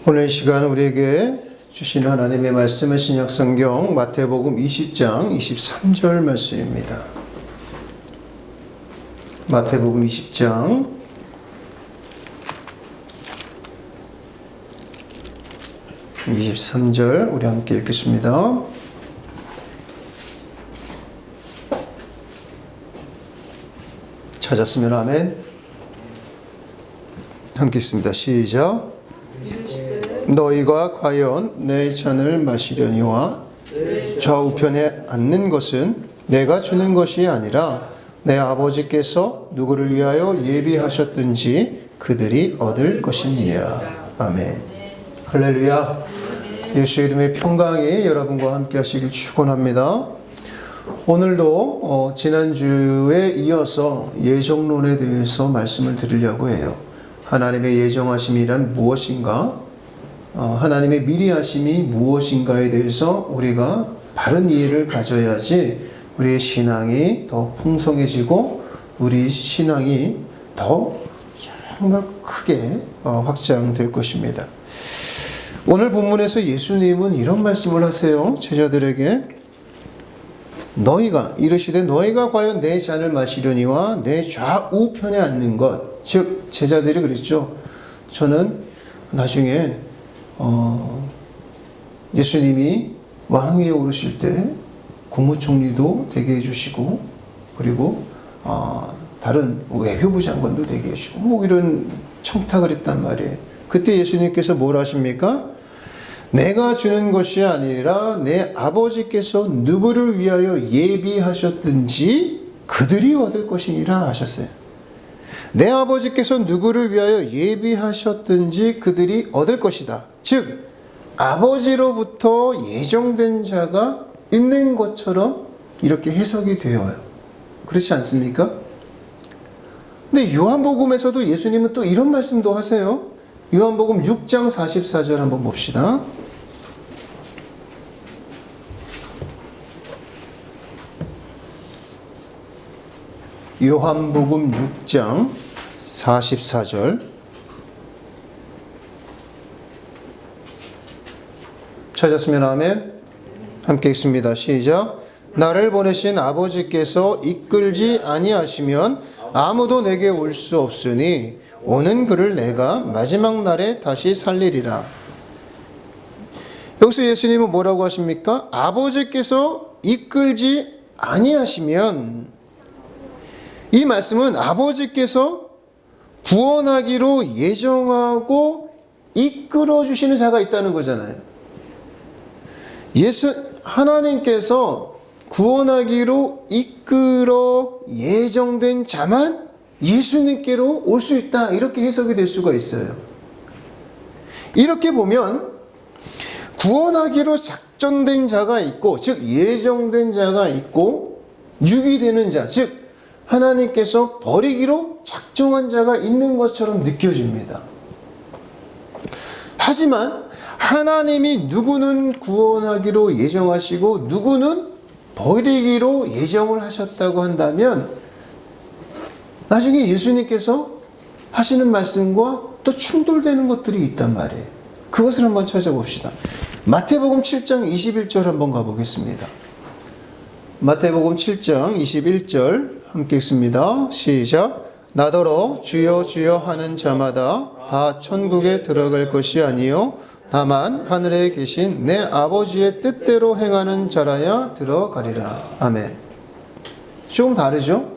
오늘 이 시간 우리에게 주신 하나님의 말씀은 신약성경 마태복음 20장 23절 말씀입니다. 마태복음 20장 23절 우리 함께 읽겠습니다. 찾았으면 아멘. 함께 읽습니다. 시작. 너희가 과연 내 잔을 마시려니와 좌우편에 앉는 것은 내가 주는 것이 아니라 내 아버지께서 누구를 위하여 예비하셨든지 그들이 얻을 것이니라. 아멘. 할렐루야. 예수 이름의 평강이 여러분과 함께 하시길 축원합니다. 오늘도 지난주에 이어서 예정론에 대해서 말씀을 드리려고 해요. 하나님의 예정하심이란 무엇인가? 하나님의 미리 하심이 무엇인가에 대해서 우리가 바른 이해를 가져야지 우리의 신앙이 더 풍성해지고 우리 신앙이 더 정말 크게 확장될 것입니다. 오늘 본문에서 예수님은 이런 말씀을 하세요. 제자들에게 너희가 이르시되 너희가 과연 내 잔을 마시려니와 내 좌우편에 앉는 것, 즉 제자들이 그랬죠. 저는 나중에 예수님이 왕위에 오르실 때 국무총리도 되게 해주시고 그리고 다른 외교부 장관도 되게 해주시고 뭐 이런 청탁을 했단 말이에요. 그때 예수님께서 뭘 하십니까? 내가 주는 것이 아니라 내 아버지께서 누구를 위하여 예비하셨든지 그들이 얻을 것이니라 하셨어요. 내 아버지께서 누구를 위하여 예비하셨든지 그들이 얻을 것이다. 즉 아버지로부터 예정된 자가 있는 것처럼 이렇게 해석이 되어요. 그렇지 않습니까? 근데 요한복음에서도 예수님은 또 이런 말씀도 하세요. 요한복음 6장 44절 한번 봅시다. 요한복음 6장 44절 찾았으면 아멘. 함께 읽습니다. 시작. 나를 보내신 아버지께서 이끌지 아니하시면 아무도 내게 올 수 없으니 오는 그를 내가 마지막 날에 다시 살리리라. 여기서 예수님은 뭐라고 하십니까? 아버지께서 이끌지 아니하시면, 이 말씀은 아버지께서 구원하기로 예정하고 이끌어 주시는 자가 있다는 거잖아요. 하나님께서 구원하기로 이끌어 예정된 자만 예수님께로 올 수 있다. 이렇게 해석이 될 수가 있어요. 이렇게 보면 구원하기로 작정된 자가 있고, 즉 예정된 자가 있고, 유기되는 자, 즉 하나님께서 버리기로 작정한 자가 있는 것처럼 느껴집니다. 하지만 하나님이 누구는 구원하기로 예정하시고 누구는 버리기로 예정을 하셨다고 한다면 나중에 예수님께서 하시는 말씀과 또 충돌되는 것들이 있단 말이에요. 그것을 한번 찾아봅시다. 마태복음 7장 21절 한번 가보겠습니다. 마태복음 7장 21절 함께 읽습니다. 시작. 나더러 주여 주여 하는 자마다 다 천국에 들어갈 것이 아니요 다만 하늘에 계신 내 아버지의 뜻대로 행하는 자라야 들어가리라. 아멘. 조금 다르죠?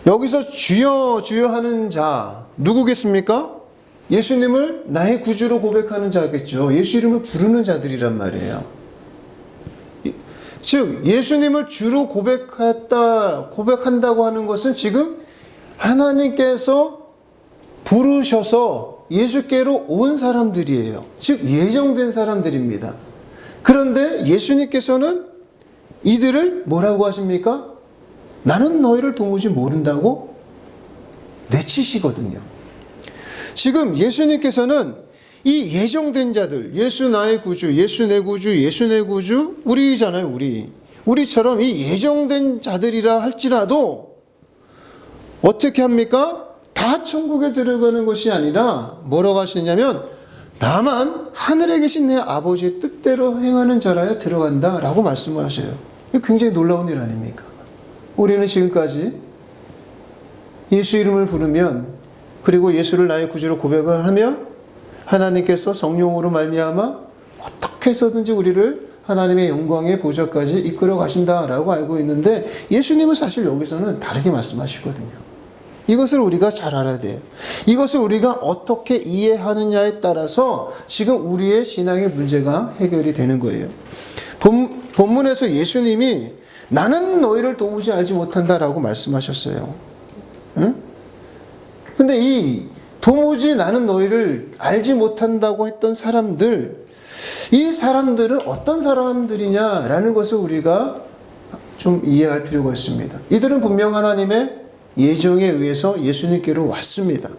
여기서 주여 주여 하는 자 누구겠습니까? 예수님을 나의 구주로 고백하는 자겠죠. 예수 이름을 부르는 자들이란 말이에요. 즉 예수님을 주로 고백한다고 하는 것은 지금 하나님께서 부르셔서 예수께로 온 사람들이에요. 즉 예정된 사람들입니다. 그런데 예수님께서는 이들을 뭐라고 하십니까? 나는 너희를 도무지 모른다고 내치시거든요. 지금 예수님께서는 이 예정된 자들, 예수 나의 구주, 예수 내 구주, 예수 내 구주, 우리잖아요, 우리처럼 이 예정된 자들이라 할지라도 어떻게 합니까? 다 천국에 들어가는 것이 아니라 뭐라고 하시냐면 다만 하늘에 계신 내 아버지의 뜻대로 행하는 자라야 들어간다 라고 말씀을 하셔요. 이거 굉장히 놀라운 일 아닙니까? 우리는 지금까지 예수 이름을 부르면, 그리고 예수를 나의 구주로 고백을 하면 하나님께서 성령으로 말미암아 어떻게 해서든지 우리를 하나님의 영광의 보좌까지 이끌어 가신다라고 알고 있는데, 예수님은 사실 여기서는 다르게 말씀하시거든요. 이것을 우리가 잘 알아야 돼요. 이것을 우리가 어떻게 이해하느냐에 따라서 지금 우리의 신앙의 문제가 해결이 되는 거예요. 본문에서 예수님이 나는 너희를 도무지 알지 못한다라고 말씀하셨어요. 응? 근데 이 도무지 나는 너희를 알지 못한다고 했던 사람들, 이 사람들은 어떤 사람들이냐라는 것을 우리가 좀 이해할 필요가 있습니다. 이들은 분명 하나님의 예정에 의해서 예수님께로 왔습니다.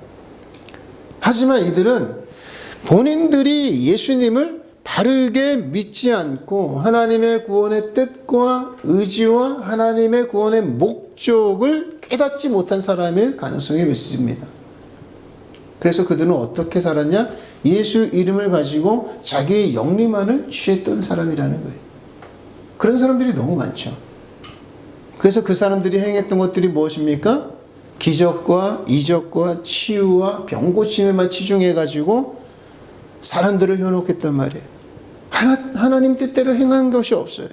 하지만 이들은 본인들이 예수님을 바르게 믿지 않고 하나님의 구원의 뜻과 의지와 하나님의 구원의 목적을 깨닫지 못한 사람일 가능성이 있습니다. 그래서 그들은 어떻게 살았냐? 예수 이름을 가지고 자기의 영리만을 취했던 사람이라는 거예요. 그런 사람들이 너무 많죠. 그래서 그 사람들이 행했던 것들이 무엇입니까? 기적과 이적과 치유와 병 고침에만 치중해가지고 사람들을 현혹했단 말이에요. 하나님 뜻대로 행한 것이 없어요.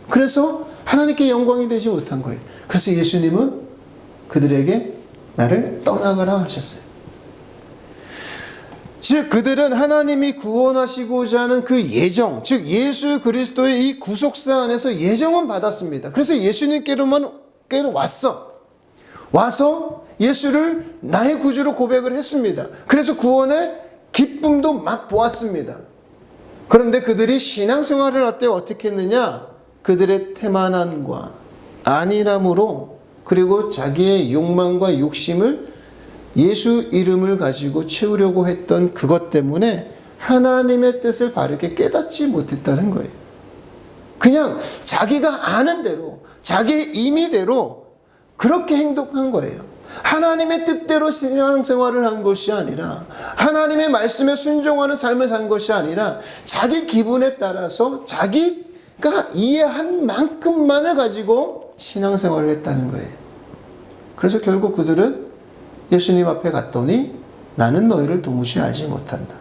그래서 하나님께 영광이 되지 못한 거예요. 그래서 예수님은 그들에게 나를 떠나가라 하셨어요. 즉 그들은 하나님이 구원하시고자 하는 그 예정, 즉 예수 그리스도의 이 구속사 안에서 예정은 받았습니다. 그래서 예수님께로만 와서 예수를 나의 구주로 고백을 했습니다. 그래서 구원의 기쁨도 맛보았습니다. 그런데 그들이 신앙생활을 할 때 어떻게 했느냐? 그들의 태만함과 안일함으로, 그리고 자기의 욕망과 욕심을 예수 이름을 가지고 채우려고 했던 그것 때문에 하나님의 뜻을 바르게 깨닫지 못했다는 거예요. 그냥 자기가 아는 대로, 자기의 임의대로 그렇게 행동한 거예요. 하나님의 뜻대로 신앙생활을 한 것이 아니라, 하나님의 말씀에 순종하는 삶을 산 것이 아니라, 자기 기분에 따라서 자기가 이해한 만큼만을 가지고 신앙생활을 했다는 거예요. 그래서 결국 그들은 예수님 앞에 갔더니 나는 너희를 도무지 알지 못한다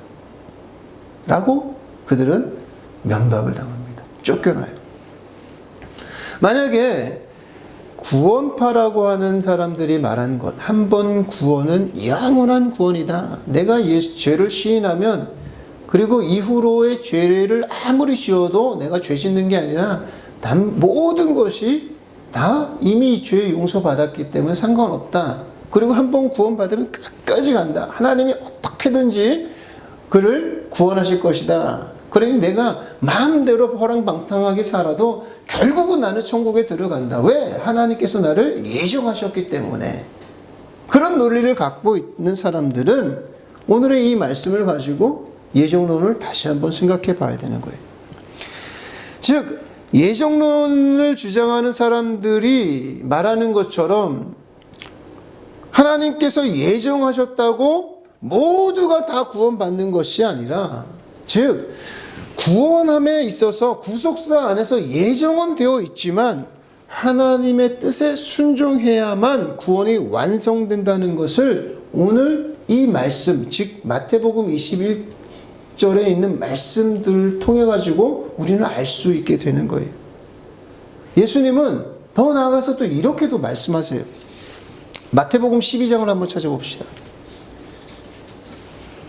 라고 그들은 면박을 당합니다. 쫓겨나요. 만약에 구원파라고 하는 사람들이 말한 것, 한 번 구원은 영원한 구원이다. 내가 죄를 시인하면, 그리고 이후로의 죄를 아무리 지어도 내가 죄 짓는 게 아니라 모든 것이 다 이미 죄 용서받았기 때문에 상관없다. 그리고 한 번 구원받으면 끝까지 간다. 하나님이 어떻게든지 그를 구원하실 것이다. 그러니 내가 마음대로 허랑방탕하게 살아도 결국은 나는 천국에 들어간다. 왜? 하나님께서 나를 예정하셨기 때문에. 그런 논리를 갖고 있는 사람들은 오늘의 이 말씀을 가지고 예정론을 다시 한번 생각해 봐야 되는 거예요. 즉 예정론을 주장하는 사람들이 말하는 것처럼 하나님께서 예정하셨다고 모두가 다 구원받는 것이 아니라, 즉 구원함에 있어서 구속사 안에서 예정은 되어 있지만 하나님의 뜻에 순종해야만 구원이 완성된다는 것을 오늘 이 말씀, 즉 마태복음 21절에 있는 말씀들을 통해 가지고 우리는 알 수 있게 되는 거예요. 예수님은 더 나아가서 또 이렇게도 말씀하세요. 마태복음 12장을 한번 찾아봅시다.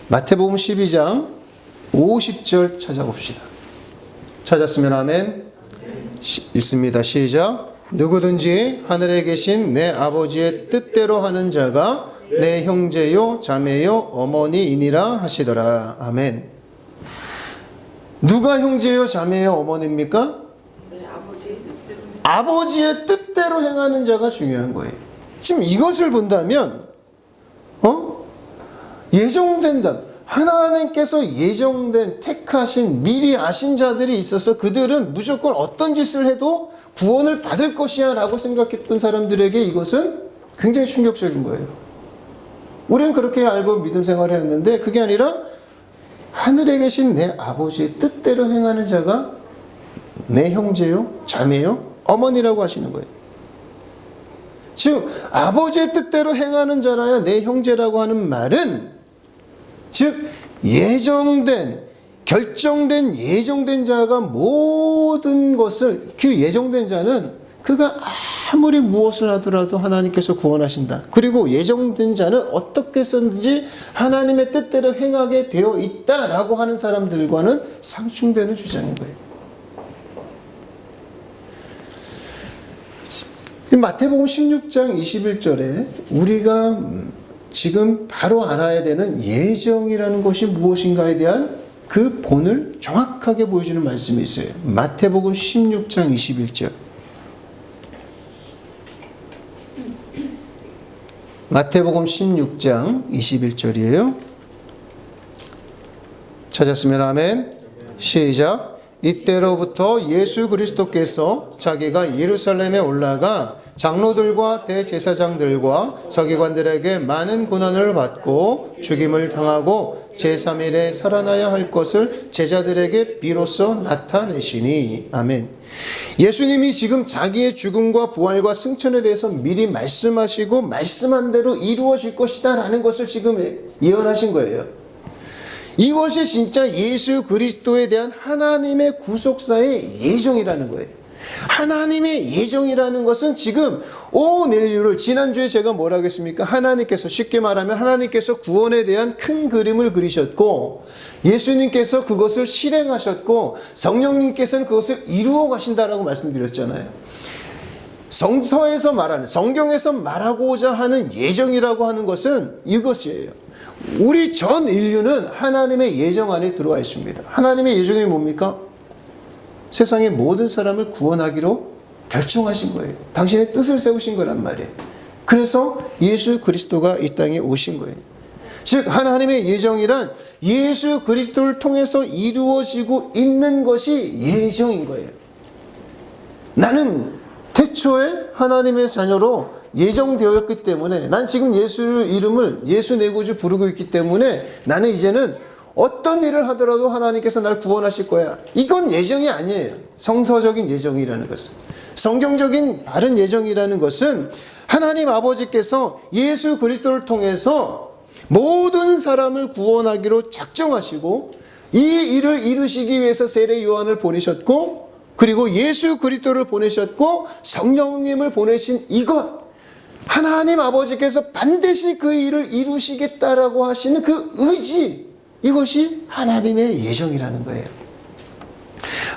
마태복음 12장 50절 찾아봅시다. 찾았으면 아멘. 읽습니다. 시작. 누구든지 하늘에 계신 내 아버지의 뜻대로 하는 자가 내 형제요 자매요 어머니이니라 하시더라. 아멘. 누가 형제요 자매요 어머니입니까? 아버지의 뜻대로 행하는 자가 중요한 거예요. 지금 이것을 본다면 예정된다. 하나님께서 예정된, 택하신, 미리 아신 자들이 있어서 그들은 무조건 어떤 짓을 해도 구원을 받을 것이야 라고 생각했던 사람들에게 이것은 굉장히 충격적인 거예요. 우리는 그렇게 알고 믿음 생활을 했는데 그게 아니라 하늘에 계신 내 아버지의 뜻대로 행하는 자가 내 형제요, 자매요, 어머니라고 하시는 거예요. 즉 아버지의 뜻대로 행하는 자라야 내 형제라고 하는 말은, 즉 결정된 자가 모든 것을, 그 예정된 자는 그가 아무리 무엇을 하더라도 하나님께서 구원하신다. 그리고 예정된 자는 어떻게 해서든지 하나님의 뜻대로 행하게 되어 있다라고 하는 사람들과는 상충되는 주장인 거예요. 마태복음 16장 21절에 우리가 지금 바로 알아야 되는 예정이라는 것이 무엇인가에 대한 그 본을 정확하게 보여주는 말씀이 있어요. 마태복음 16장 21절. 마태복음 16장 21절이에요. 찾았으면 아멘. 시작. 이때로부터 예수 그리스도께서 자기가 예루살렘에 올라가 장로들과 대제사장들과 서기관들에게 많은 고난을 받고 죽임을 당하고 제3일에 살아나야 할 것을 제자들에게 비로소 나타내시니. 아멘. 예수님이 지금 자기의 죽음과 부활과 승천에 대해서 미리 말씀하시고 말씀한 대로 이루어질 것이다 라는 것을 지금 예언하신 거예요. 이것이 진짜 예수 그리스도에 대한 하나님의 구속사의 예정이라는 거예요. 하나님의 예정이라는 것은 지금 온 인류를, 지난주에 제가 뭐라고 했습니까? 하나님께서, 쉽게 말하면 하나님께서 구원에 대한 큰 그림을 그리셨고 예수님께서 그것을 실행하셨고 성령님께서는 그것을 이루어 가신다라고 말씀드렸잖아요. 성서에서 말하는, 성경에서 말하고자 하는 예정이라고 하는 것은 이것이에요. 우리 전 인류는 하나님의 예정 안에 들어와 있습니다. 하나님의 예정이 뭡니까? 세상의 모든 사람을 구원하기로 결정하신 거예요. 당신의 뜻을 세우신 거란 말이에요. 그래서 예수 그리스도가 이 땅에 오신 거예요. 즉 하나님의 예정이란 예수 그리스도를 통해서 이루어지고 있는 것이 예정인 거예요. 나는 태초에 하나님의 자녀로 예정되었기 때문에, 난 지금 예수 이름을 예수 내 구주 부르고 있기 때문에 나는 이제는 어떤 일을 하더라도 하나님께서 날 구원하실 거야. 이건 예정이 아니에요. 성서적인 예정이라는 것은, 성경적인 바른 예정이라는 것은 하나님 아버지께서 예수 그리스도를 통해서 모든 사람을 구원하기로 작정하시고 이 일을 이루시기 위해서 세례 요한을 보내셨고, 그리고 예수 그리스도를 보내셨고 성령님을 보내신 이것, 하나님 아버지께서 반드시 그 일을 이루시겠다라고 하시는 그 의지, 이것이 하나님의 예정이라는 거예요.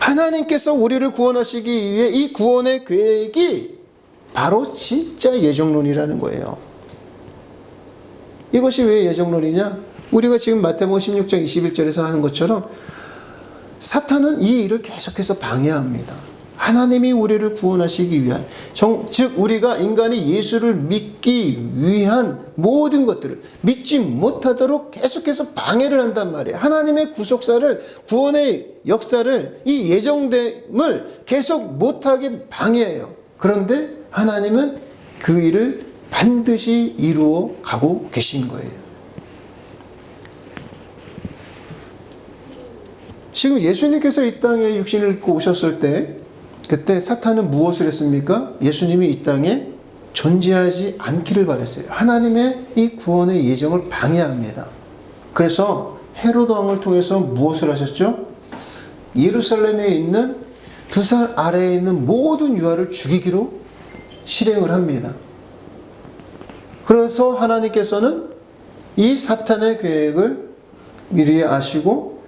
하나님께서 우리를 구원하시기 위해 이 구원의 계획이 바로 진짜 예정론이라는 거예요. 이것이 왜 예정론이냐? 우리가 지금 마태복음 16장 21절에서 하는 것처럼 사탄은 이 일을 계속해서 방해합니다. 하나님이 우리를 구원하시기 위한, 즉 우리가 인간이 예수를 믿기 위한 모든 것들을 믿지 못하도록 계속해서 방해를 한단 말이에요. 하나님의 구속사를, 구원의 역사를, 이 예정됨을 계속 못하게 방해해요. 그런데 하나님은 그 일을 반드시 이루어 가고 계신 거예요. 지금 예수님께서 이 땅에 육신을 입고 오셨을 때, 그때 사탄은 무엇을 했습니까? 예수님이 이 땅에 존재하지 않기를 바랬어요. 하나님의 이 구원의 예정을 방해합니다. 그래서 헤로드 왕을 통해서 무엇을 하셨죠? 예루살렘에 있는 2살 아래에 있는 모든 유아를 죽이기로 실행을 합니다. 그래서 하나님께서는 이 사탄의 계획을 미리 아시고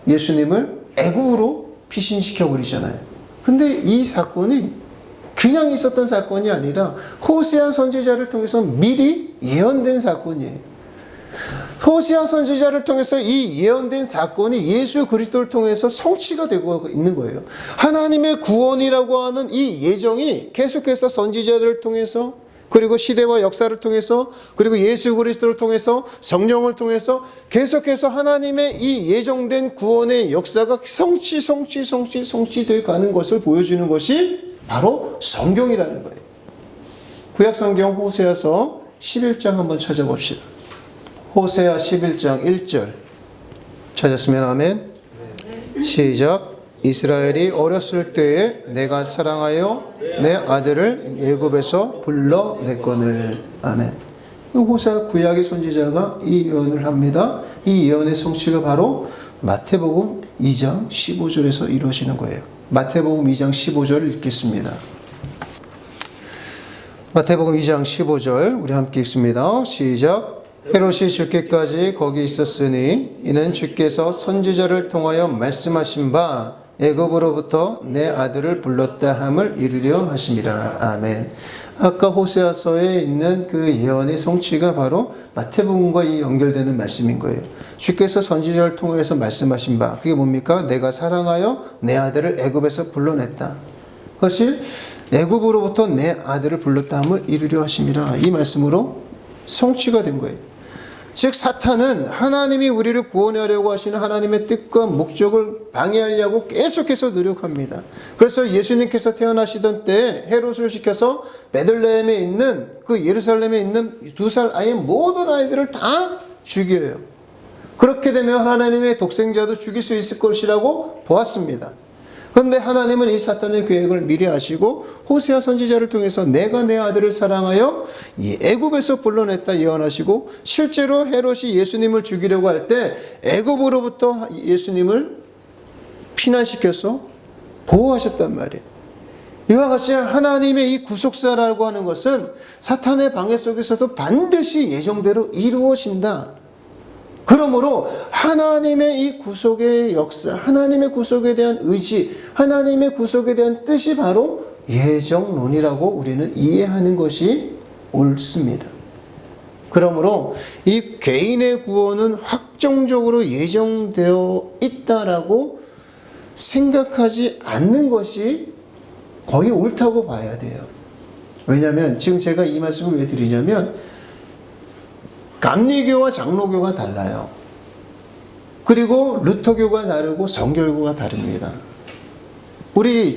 예수님을 애국으로 피신시켜 버리잖아요. 근데 이 사건이 그냥 있었던 사건이 아니라 호세아 선지자를 통해서 미리 예언된 사건이에요. 호세아 선지자를 통해서 이 예언된 사건이 예수 그리스도를 통해서 성취가 되고 있는 거예요. 하나님의 구원이라고 하는 이 예정이 계속해서 선지자를 통해서, 그리고 시대와 역사를 통해서, 그리고 예수 그리스도를 통해서, 성령을 통해서 계속해서 하나님의 이 예정된 구원의 역사가 성취되어 가는 것을 보여주는 것이 바로 성경이라는 거예요. 구약성경 호세아서 11장 한번 찾아봅시다. 호세아 11장 1절. 찾았으면 아멘. 시작. 이스라엘이 어렸을 때에 내가 사랑하여 내 아들을 애굽에서 불러냈거늘. 아멘. 호세아 구약의 선지자가 이 예언을 합니다. 이 예언의 성취가 바로 마태복음 2장 15절에서 이루어지는 거예요. 마태복음 2장 15절을 읽겠습니다. 마태복음 2장 15절 우리 함께 읽습니다. 시작. 헤롯이 죽기까지 거기 있었으니 이는 주께서 선지자를 통하여 말씀하신 바 애굽으로부터 내 아들을 불렀다 함을 이루려 하심이라. 아멘. 아까 호세아서에 있는 그 예언의 성취가 바로 마태복음과 연결되는 말씀인 거예요. 주께서 선지자를 통해서 말씀하신 바, 그게 뭡니까? 내가 사랑하여 내 아들을 애굽에서 불러냈다. 그것이 애굽으로부터 내 아들을 불렀다 함을 이루려 하심이라. 이 말씀으로 성취가 된 거예요. 즉 사탄은 하나님이 우리를 구원하려고 하시는 하나님의 뜻과 목적을 방해하려고 계속해서 노력합니다. 그래서 예수님께서 태어나시던 때 헤롯을 시켜서 베들레헴에 있는 그 예루살렘에 있는 2살 아이의 모든 아이들을 다 죽여요. 그렇게 되면 하나님의 독생자도 죽일 수 있을 것이라고 보았습니다. 그런데 하나님은 이 사탄의 계획을 미리 아시고 호세아 선지자를 통해서 내가 내 아들을 사랑하여 이 애굽에서 불러냈다 예언하시고, 실제로 헤롯이 예수님을 죽이려고 할 때 애굽으로부터 예수님을 피난시켜서 보호하셨단 말이에요. 이와 같이 하나님의 이 구속사라고 하는 것은 사탄의 방해 속에서도 반드시 예정대로 이루어진다. 그러므로 하나님의 이 구속의 역사, 하나님의 구속에 대한 의지, 하나님의 구속에 대한 뜻이 바로 예정론이라고 우리는 이해하는 것이 옳습니다. 그러므로 이 개인의 구원은 확정적으로 예정되어 있다라고 생각하지 않는 것이 거의 옳다고 봐야 돼요. 왜냐하면 지금 제가 이 말씀을 왜 드리냐면 감리교와 장로교가 달라요. 그리고 루터교가 다르고 성결교가 다릅니다.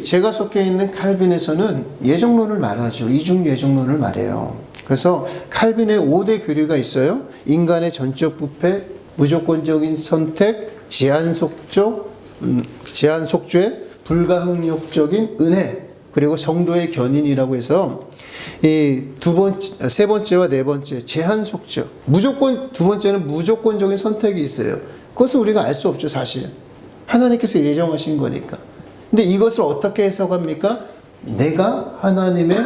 제가 속해 있는 칼빈에서는 예정론을 말하죠. 이중 예정론을 말해요. 그래서 칼빈의 5대 교리가 있어요. 인간의 전적 부패, 무조건적인 선택, 제한 속죄, 불가항력적인 은혜, 그리고 성도의 견인이라고 해서 세 번째와 네 번째, 제한 속죄. 두 번째는 무조건적인 선택이 있어요. 그것을 우리가 알 수 없죠, 사실. 하나님께서 예정하신 거니까. 근데 이것을 어떻게 해석합니까? 내가 하나님의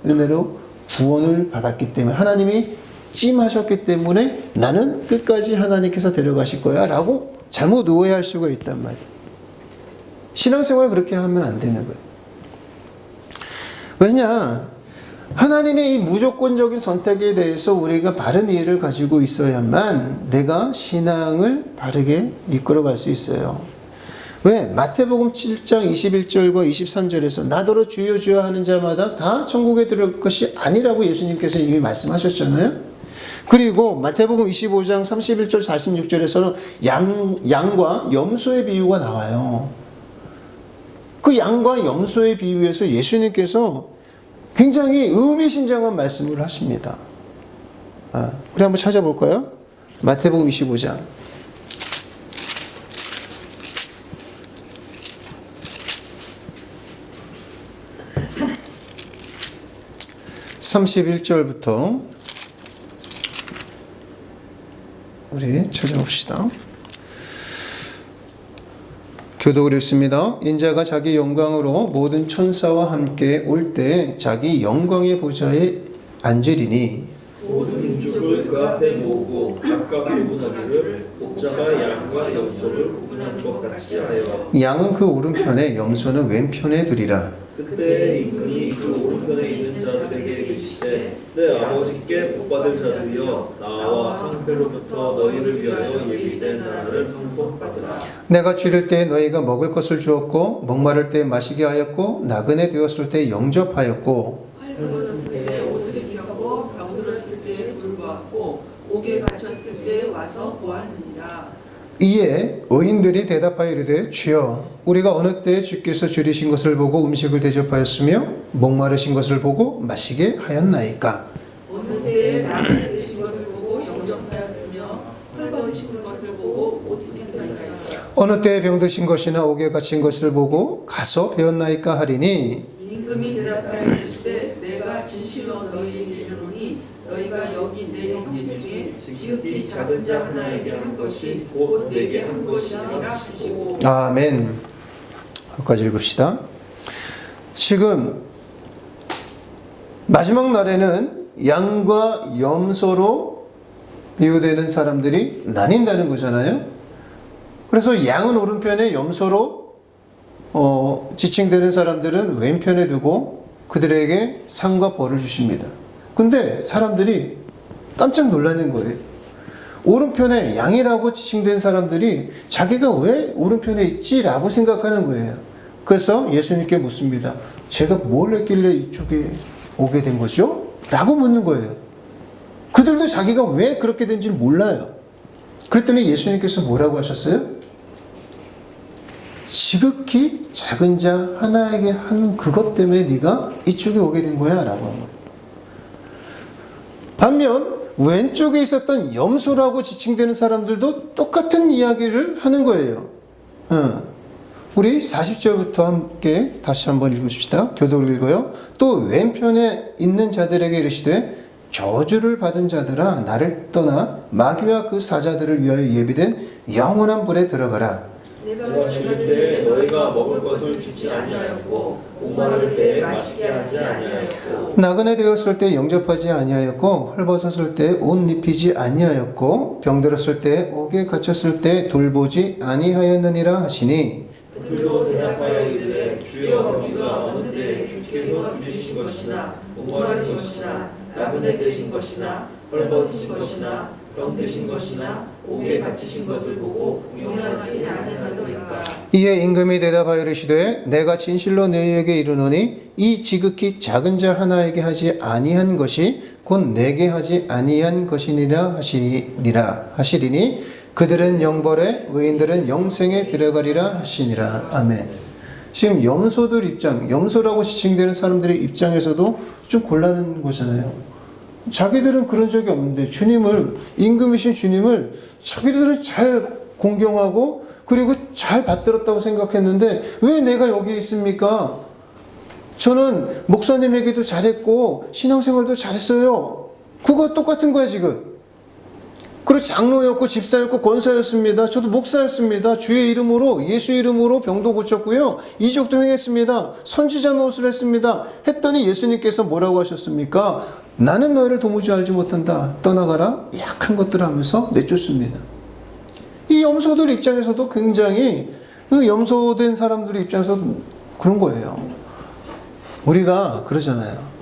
은혜로 구원을 받았기 때문에, 하나님이 찜하셨기 때문에 나는 끝까지 하나님께서 데려가실 거야 라고 잘못 오해할 수가 있단 말이에요. 신앙생활 그렇게 하면 안 되는 거예요. 왜냐? 하나님의 이 무조건적인 선택에 대해서 우리가 바른 이해를 가지고 있어야만 내가 신앙을 바르게 이끌어갈 수 있어요. 왜? 마태복음 7장 21절과 23절에서 나더러 주여 주여 하는 자마다 다 천국에 들어갈 것이 아니라고 예수님께서 이미 말씀하셨잖아요. 그리고 마태복음 25장 31절 46절에서는 양과 염소의 비유가 나와요. 그 양과 염소의 비유에서 예수님께서 굉장히 의미심장한 말씀을 하십니다. 우리 한번 찾아볼까요? 마태복음 25장 31절부터 우리 찾아봅시다. 교독을 읽습니다. 인자가 자기 영광으로 모든 천사와 함께 올 때 자기 영광의 보좌에 앉으리니 모든 민족을 그 앞에 모으고 각각 구분하기를 목자가 양과 염소를 구분하는 것 같이 하여 양은 그 오른편에 염소는 왼편에 두리라. 그때 임금이 그 오른편에 있는 자들에게 이르시되 내 아버지께 복받을 자들이여 나와 창세로부터 너희를 위하여 예비된 나라를 상속받으라. 내가 줄일 때 너희가 먹을 것을 주었고 목마를 때 마시게 하였고 나그네 되었을 때 영접하였고 헐벗었을 때 옷을 입혔고 병들었을 때 돌보았고 옥에 갇혔을 때 와서 보았느니라. 이에 의인들이 대답하여 이르되 주여 우리가 어느 때에 주께서 줄이신 것을 보고 음식을 대접하였으며 목마르신 것을 보고 마시게 하였나이까. 어느 때에 나그네 되신 것을 보고 영접하였으며 헐벗으신 것을 보고 옷 입혔나이까. 어느 때에 병드신 것이나 옥에 갇힌 것을 보고 가서 배웠나이까 하리니 임금이 대답하여 이르시되 내가 진실로 너희에게 이르노니 너희가 여기 내 형제 중에 지극히 작은 자 하나에게 한 것이 곧 내게 한 것이니라 하시고. 아멘. 여기까지 읽읍시다. 지금 마지막 날에는 양과 염소로 비유되는 사람들이 나뉜다는 거잖아요. 그래서 양은 오른편에 염소로 지칭되는 사람들은 왼편에 두고 그들에게 상과 벌을 주십니다. 근데 사람들이 깜짝 놀라는 거예요. 오른편에 양이라고 지칭된 사람들이 자기가 왜 오른편에 있지라고 생각하는 거예요. 그래서 예수님께 묻습니다. 제가 뭘 했길래 이쪽에 오게 된 거죠? 라고 묻는 거예요. 그들도 자기가 왜 그렇게 된지 몰라요. 그랬더니 예수님께서 뭐라고 하셨어요? 지극히 작은 자 하나에게 한 그것 때문에 네가 이쪽에 오게 된 거야 라고 한 거예요. 반면 왼쪽에 있었던 염소라고 지칭되는 사람들도 똑같은 이야기를 하는 거예요. 우리 40절부터 함께 다시 한번 읽으십시다. 교독을 읽어요. 또 왼편에 있는 자들에게 이르시되 저주를 받은 자들아 나를 떠나 마귀와 그 사자들을 위하여 예비된 영원한 불에 들어가라. 내가 주를 때에 너희가 먹을 것을 주지 아니하였고 목마를 때에 마시게 하지 아니하였고 나그네 되었을 때 영접하지 아니하였고 헐벗었을 때 옷 입히지 아니하였고 병들었을 때 옥에 갇혔을 때 돌보지 아니하였느니라 하시니 그들도 대답하여 이르되 주여 우리가 어느 때에 주께서 주신 것이나 목마른 것이나 나그네 되신 것이나 헐벗으신 것이나 병드신 것이나 옥에 갇히신 것을 보고 용납하지 아니하더이까. 이에 임금이 대답하여 이르시되 내가 진실로 너희에게 이르노니 이 지극히 작은 자 하나에게 하지 아니한 것이 곧 내게 하지 아니한 것이니라 하시리니 그들은 영벌에 의인들은 영생에 들어가리라 하시니라. 아멘. 지금 염소들 입장, 염소라고 지칭되는 사람들의 입장에서도 좀 곤란한 거잖아요. 자기들은 그런 적이 없는데 주님을, 임금이신 주님을 자기들은 잘 공경하고 그리고 잘 받들었다고 생각했는데 왜 내가 여기 있습니까? 저는 목사님에게도 잘했고 신앙생활도 잘했어요. 그거 똑같은 거야 지금. 그리고 장로였고 집사였고 권사였습니다. 저도 목사였습니다. 주의 이름으로 예수 이름으로 병도 고쳤고요. 이적도 행했습니다. 선지자 노릇을 했습니다. 했더니 예수님께서 뭐라고 하셨습니까? 나는 너희를 도무지 알지 못한다. 떠나가라. 약한 것들을 하면서 내쫓습니다. 이 염소들 입장에서도 굉장히 염소된 사람들 입장에서 그런 거예요. 우리가 그러잖아요.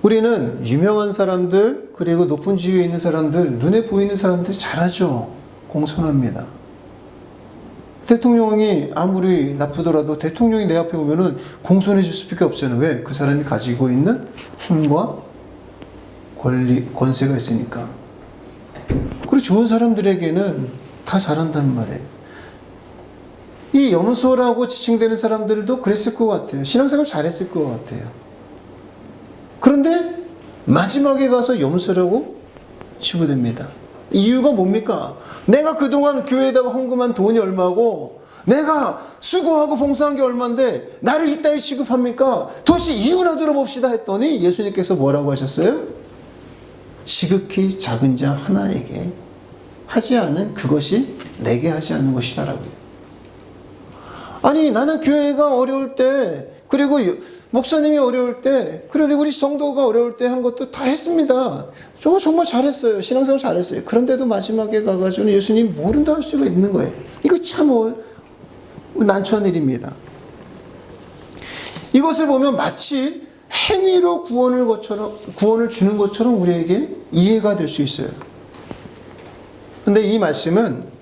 우리는 유명한 사람들 그리고 높은 지위에 있는 사람들 눈에 보이는 사람들 잘하죠. 공손합니다. 대통령이 아무리 나쁘더라도 대통령이 내 앞에 오면은 공손해질 수밖에 없잖아요. 왜? 그 사람이 가지고 있는 힘과 권리, 권세가 있으니까. 그리고 좋은 사람들에게는 다 잘한다는 말이에요. 이 염소라고 지칭되는 사람들도 그랬을 것 같아요. 신앙생활 잘했을 것 같아요. 그런데 마지막에 가서 염소라고 치부됩니다. 이유가 뭡니까? 내가 그동안 교회에다가 헌금한 돈이 얼마고 내가 수고하고 봉사한 게 얼마인데 나를 이따위 취급합니까? 도대체 이유나 들어봅시다 했더니 예수님께서 뭐라고 하셨어요? 지극히 작은 자 하나에게 하지 않은 그것이 내게 하지 않은 것이다라고요. 아니 나는 교회가 어려울 때 그리고 목사님이 어려울 때 그런데 우리 성도가 어려울 때 한 것도 다 했습니다. 저거 정말 잘했어요. 신앙생활 잘했어요. 그런데도 마지막에 가가지고 예수님 모른다 할 수가 있는 거예요. 이거 참 난처한 일입니다. 이것을 보면 마치 행위로 구원을 주는 것처럼 우리에게 이해가 될 수 있어요. 근데 이 말씀은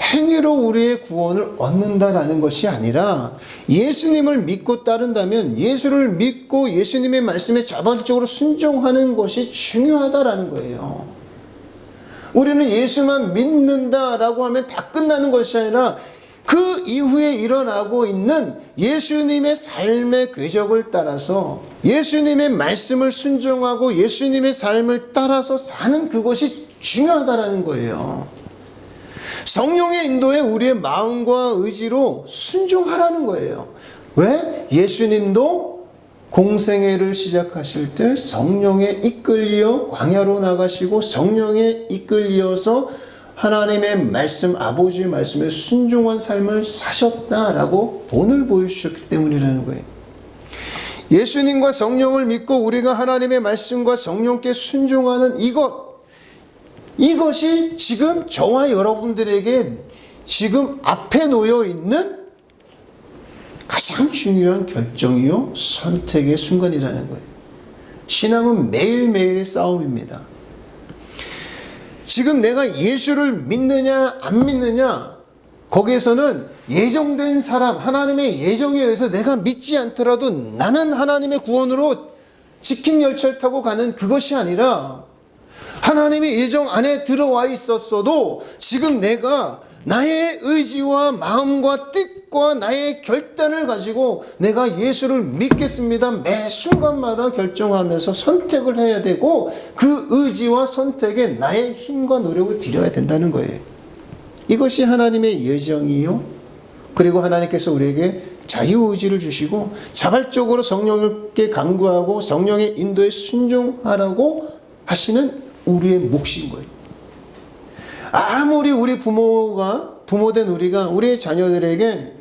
행위로 우리의 구원을 얻는다라는 것이 아니라 예수님을 믿고 따른다면 예수를 믿고 예수님의 말씀에 자발적으로 순종하는 것이 중요하다라는 거예요. 우리는 예수만 믿는다라고 하면 다 끝나는 것이 아니라 그 이후에 일어나고 있는 예수님의 삶의 궤적을 따라서 예수님의 말씀을 순종하고 예수님의 삶을 따라서 사는 그것이 중요하다라는 거예요. 성령의 인도에 우리의 마음과 의지로 순종하라는 거예요. 왜? 예수님도 공생애를 시작하실 때 성령에 이끌려 광야로 나가시고 성령에 이끌려서 하나님의 말씀, 아버지의 말씀에 순종한 삶을 사셨다라고 본을 보여주셨기 때문이라는 거예요. 예수님과 성령을 믿고 우리가 하나님의 말씀과 성령께 순종하는 이것이 지금 저와 여러분들에게 지금 앞에 놓여 있는 가장 중요한 결정이요 선택의 순간이라는 거예요. 신앙은 매일매일의 싸움입니다. 지금 내가 예수를 믿느냐 안 믿느냐, 거기에서는 예정된 사람, 하나님의 예정에 의해서 내가 믿지 않더라도 나는 하나님의 구원으로 직행 열차를 타고 가는 그것이 아니라, 하나님의 예정 안에 들어와 있었어도 지금 내가 나의 의지와 마음과 뜻과 나의 결단을 가지고 내가 예수를 믿겠습니다. 매 순간마다 결정하면서 선택을 해야 되고, 그 의지와 선택에 나의 힘과 노력을 들여야 된다는 거예요. 이것이 하나님의 예정이요, 그리고 하나님께서 우리에게 자유의지를 주시고 자발적으로 성령께 강구하고 성령의 인도에 순종하라고 하시는 우리의 몫인 거예요. 아무리 우리 부모된 우리가 우리의 자녀들에게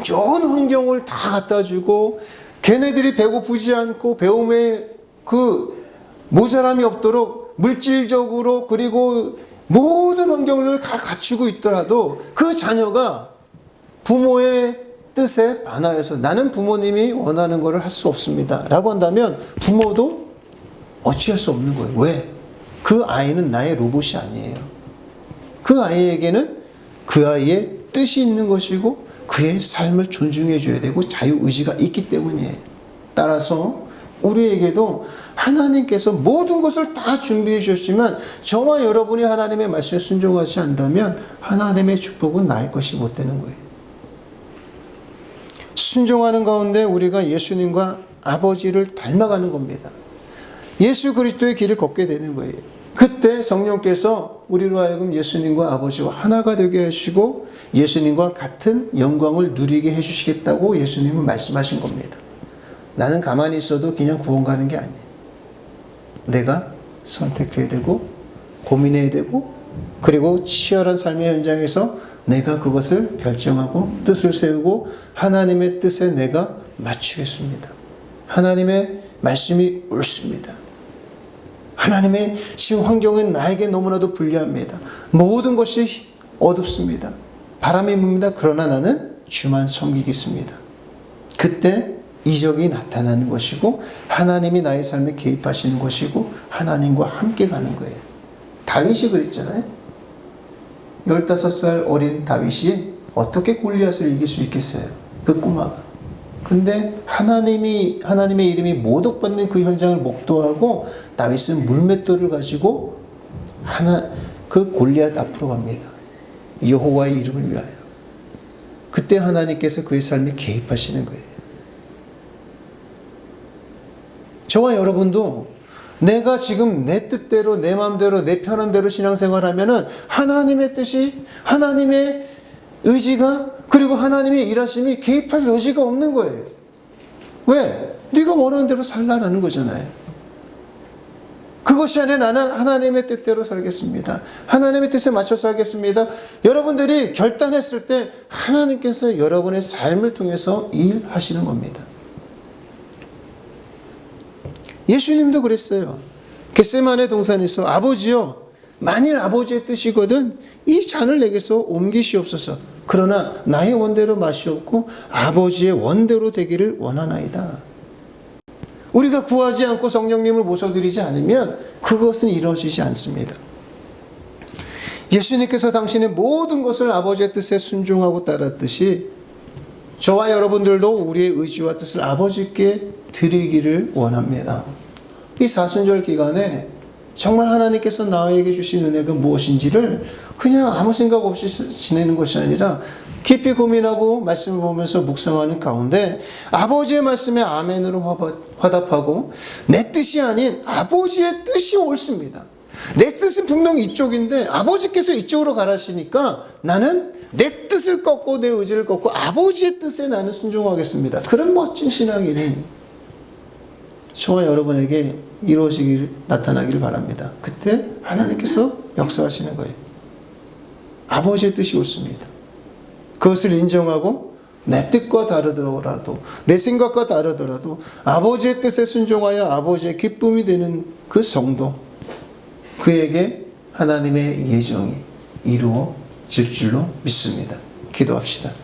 좋은 환경을 다 갖다 주고 걔네들이 배고프지 않고 배움에 그 모자람이 없도록 물질적으로 그리고 모든 환경을 다 갖추고 있더라도 그 자녀가 부모의 뜻에 반하여서 나는 부모님이 원하는 것을 할 수 없습니다 라고 한다면 부모도 어찌할 수 없는 거예요. 왜? 그 아이는 나의 로봇이 아니에요. 그 아이에게는 그 아이의 뜻이 있는 것이고 그의 삶을 존중해 줘야 되고 자유의지가 있기 때문이에요. 따라서 우리에게도 하나님께서 모든 것을 다 준비해 주셨지만 저와 여러분이 하나님의 말씀에 순종하지 않다면 하나님의 축복은 나의 것이 못 되는 거예요. 순종하는 가운데 우리가 예수님과 아버지를 닮아가는 겁니다. 예수 그리스도의 길을 걷게 되는 거예요. 그때 성령께서 우리로 하여금 예수님과 아버지와 하나가 되게 하시고 예수님과 같은 영광을 누리게 해주시겠다고 예수님은 말씀하신 겁니다. 나는 가만히 있어도 그냥 구원 가는 게 아니에요. 내가 선택해야 되고 고민해야 되고 그리고 치열한 삶의 현장에서 내가 그것을 결정하고 뜻을 세우고 하나님의 뜻에 내가 맞추겠습니다. 하나님의 말씀이 옳습니다. 하나님의 지금 환경은 나에게 너무나도 불리합니다. 모든 것이 어둡습니다. 바람이 붑니다. 그러나 나는 주만 섬기겠습니다. 그때 이적이 나타나는 것이고 하나님이 나의 삶에 개입하시는 것이고 하나님과 함께 가는 거예요. 다윗이 그랬잖아요. 15살 어린 다윗이 어떻게 골리앗을 이길 수 있겠어요? 그 꼬마가. 근데 하나님의 이름이 모독받는 그 현장을 목도하고 다윗은 물맷돌을 가지고 그 골리앗 앞으로 갑니다. 여호와의 이름을 위하여. 그때 하나님께서 그의 삶에 개입하시는 거예요. 저와 여러분도 내가 지금 내 뜻대로 내 마음대로 내 편한 대로 신앙생활하면은 하나님의 뜻이 하나님의 의지가 그리고 하나님의 일하심이 개입할 여지가 없는 거예요. 왜? 네가 원하는 대로 살라는 거잖아요. 그것이 아니라 나는 하나님의 뜻대로 살겠습니다. 하나님의 뜻에 맞춰 살겠습니다. 여러분들이 결단했을 때 하나님께서 여러분의 삶을 통해서 일하시는 겁니다. 예수님도 그랬어요. 겟세마네 동산에서 아버지요, 만일 아버지의 뜻이거든 이 잔을 내게서 옮기시옵소서. 그러나 나의 원대로 마시옵고 아버지의 원대로 되기를 원하나이다. 우리가 구하지 않고 성령님을 모셔드리지 않으면 그것은 이루어지지 않습니다. 예수님께서 당신의 모든 것을 아버지의 뜻에 순종하고 따랐듯이 저와 여러분들도 우리의 의지와 뜻을 아버지께 드리기를 원합니다. 이 사순절 기간에 정말 하나님께서 나에게 주신 은혜가 무엇인지를 그냥 아무 생각 없이 지내는 것이 아니라 깊이 고민하고 말씀을 보면서 묵상하는 가운데 아버지의 말씀에 아멘으로 화답하고 내 뜻이 아닌 아버지의 뜻이 옳습니다. 내 뜻은 분명히 이쪽인데 아버지께서 이쪽으로 가라시니까 나는 내 뜻을 꺾고 내 의지를 꺾고 아버지의 뜻에 나는 순종하겠습니다. 그런 멋진 신앙이니 저와 여러분에게 나타나기를 바랍니다. 그때 하나님께서 역사하시는 거예요. 아버지의 뜻이 옳습니다. 그것을 인정하고 내 뜻과 다르더라도 내 생각과 다르더라도 아버지의 뜻에 순종하여 아버지의 기쁨이 되는 그 성도, 그에게 하나님의 예정이 이루어질 줄로 믿습니다. 기도합시다.